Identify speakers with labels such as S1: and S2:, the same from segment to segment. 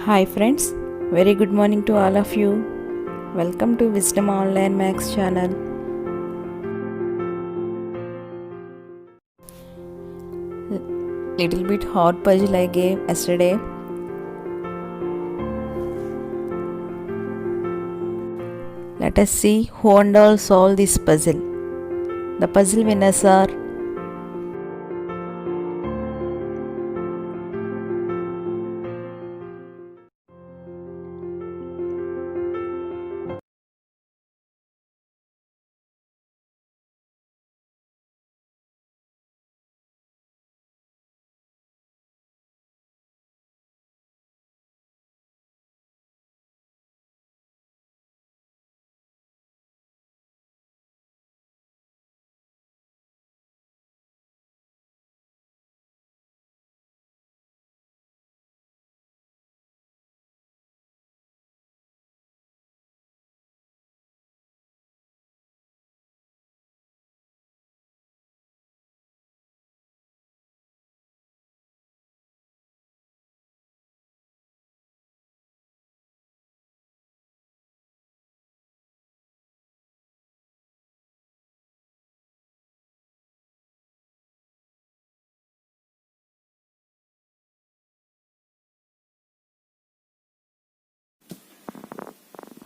S1: Hi friends, very good morning to all of you. Welcome to Wisdom Online Max channel. Little bit hard puzzle I gave yesterday. Let us see who and all solve this puzzle. The puzzle winners are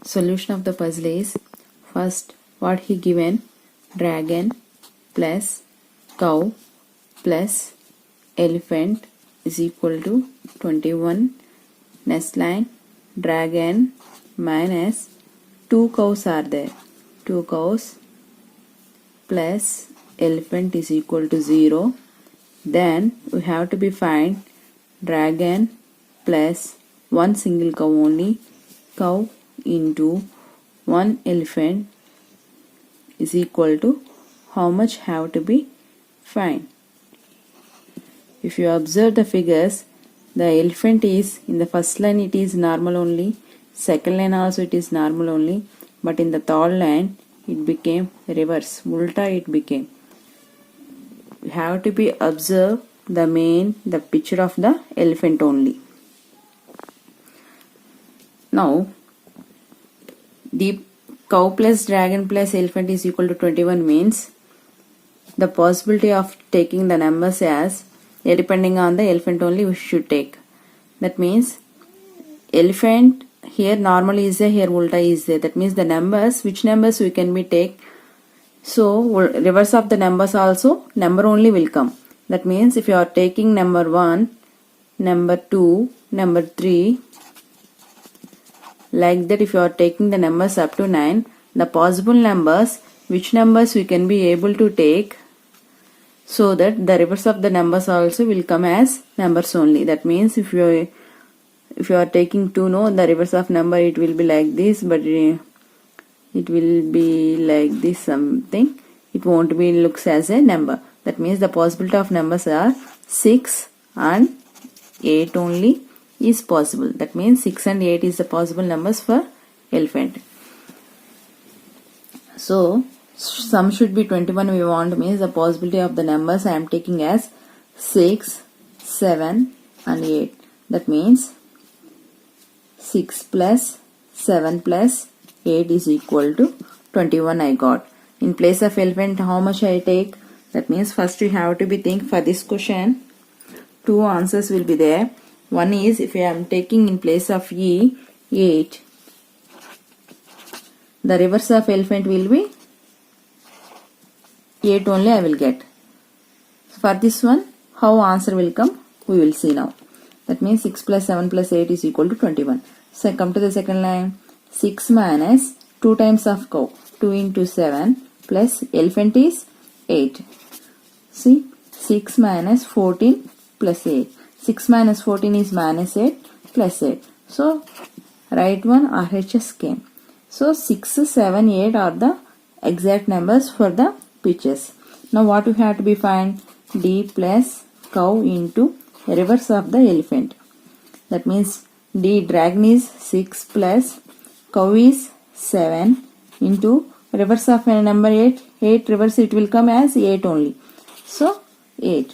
S1: solution of the puzzle is first what he given dragon plus cow plus elephant is equal to 21. Next line dragon minus 2 cows are there. 2 cows plus elephant is equal to 0. Then we have to be find dragon plus 1 single cow only. Cow into 1 elephant is equal to how much have to be find. If you observe the figures, the elephant is in the first line it is normal only, second line also it is normal only, but in the third line it became reverse, ulta it became. You have to be observe the picture of the elephant only. Now the cow plus dragon plus elephant is equal to 21 means the possibility of taking the numbers as depending on the elephant only we should take. That means elephant here normal is there, here ulta is there. That means the numbers, which numbers we can be take. So reverse of the numbers also number only will come. That means if you are taking number 1, number 2, number 3, like that if you are taking the numbers up to 9, the possible numbers, which numbers we can be able to take, so that the reverse of the numbers also will come as numbers only. That means if you are taking 2, no, the reverse of number it will be like this, but it will be like this something. It won't be looks as a number. That means the possibility of numbers are 6 and 8 only is possible. That means 6 and 8 is the possible numbers for elephant. So sum should be 21 we want means the possibility of the numbers I am taking as 6, 7 and 8. That means 6 plus 7 plus 8 is equal to 21 I got. In place of elephant how much I take? That means first you have to be think for this question 2 answers will be there. One is if I am taking in place of E 8, the reverse of elephant will be 8 only I will get. For this one how answer will come we will see now. That means 6 plus 7 plus 8 is equal to 21. So come to the second line. 6 minus 2 times of cow, 2 into 7 plus elephant is 8. See 6 minus 14 plus 8. 6 minus 14 is minus 8 plus 8. So right one RHS came. So 6, 7, 8 are the exact numbers for the pictures. Now what we have to be find? D plus cow into reverse of the elephant. That means D dragon is 6 plus cow is 7 into reverse of a number 8. 8 reverse it will come as 8 only. So 8.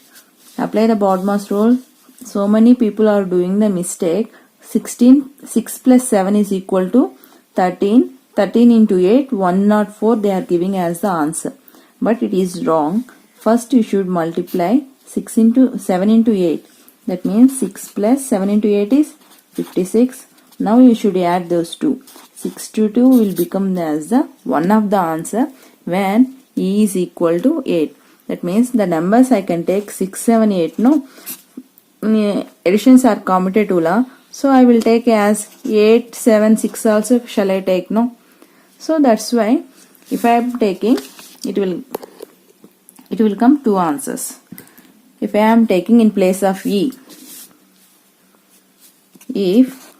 S1: Apply the BODMAS rule. So many people are doing the mistake 16, 6 plus 7 is equal to 13. 13 into 8, 104 they are giving as the answer. But it is wrong. First you should multiply 7 into 8. That means 6 plus 7 into 8 is 56. Now you should add those two. 6 to 2 will become as the one of the answer when E is equal to 8. That means the numbers I can take 6, 7, 8. No, additions are commutative. So I will take as 8, 7, 6 also shall I take? No. So that's why if I am taking, it will come two answers. If I am taking in place of E, if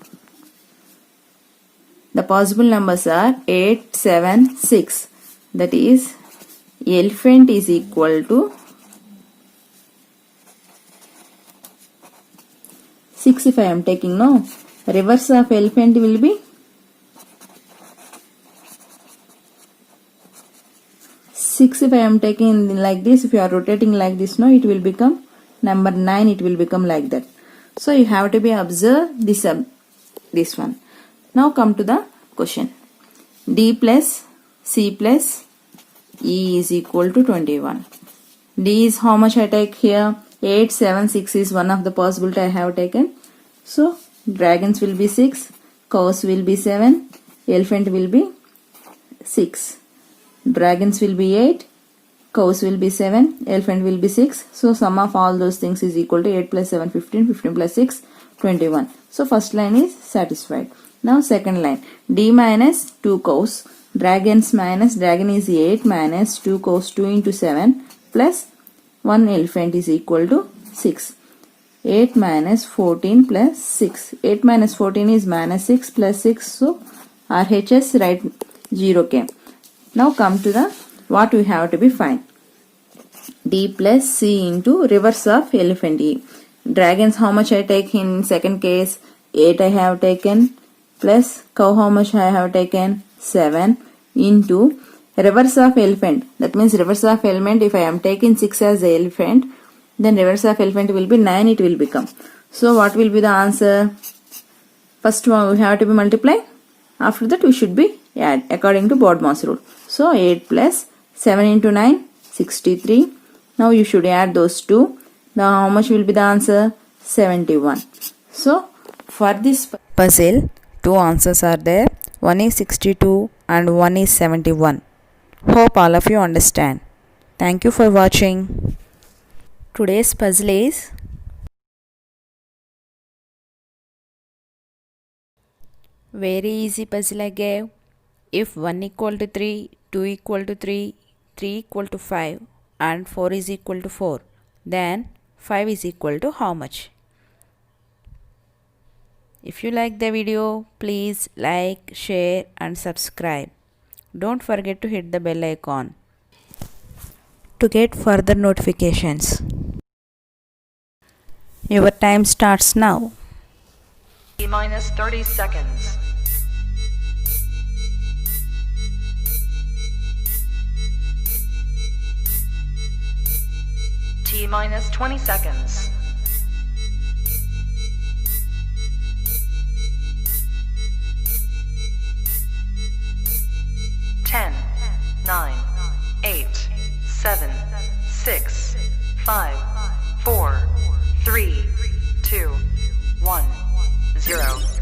S1: the possible numbers are 8, 7, 6, that is elephant is equal to 6 if I am taking, no, reverse of elephant will be 6 if I am taking like this. If you are rotating like this, no, it will become number 9, it will become like that. So you have to be observe this one. Now come to the question. D plus C plus E is equal to 21. D is how much I take here? 8, 7, 6 is one of the possibility I have taken. So dragons will be 6, cows will be 7, elephant will be 6. Dragons will be 8, cows will be 7, elephant will be 6. So sum of all those things is equal to 8 plus 7, 15, 15 plus 6, 21. So first line is satisfied. Now second line, D minus 2 cows, dragons minus, dragon is 8 minus 2 cows, 2 into 7 plus 1 elephant is equal to 6. 8 minus 14 plus 6. 8 minus 14 is minus 6 plus 6. So RHS write 0 came. Now come to the what we have to be find. D plus C into reverse of elephant E. Dragons how much I take in second case? 8 I have taken plus cow how much I have taken? 7 into reverse of elephant. That means reverse of elephant, if I am taking 6 as the elephant, then reverse of elephant will be 9, it will become. So what will be the answer? First one we have to be multiply. After that we should be add according to BODMAS rule. So 8 plus 7 into 9, 63. Now you should add those two. Now how much will be the answer? 71. So for this puzzle, two answers are there. One is 62 and one is 71. Hope all of you understand. Thank you for watching. Today's puzzle is very easy puzzle I gave. If 1 equal to 3, 2 equal to 3, 3 equal to 5 and 4 is equal to 4, then 5 is equal to how much? If you like the video, please like, share and subscribe. Don't forget to hit the bell icon to get further notifications. Your time starts now.
S2: T minus 30 seconds. T minus 20 seconds. 10, 9, 8, 7, 6, 5, 4, 3, 2, 1, 0.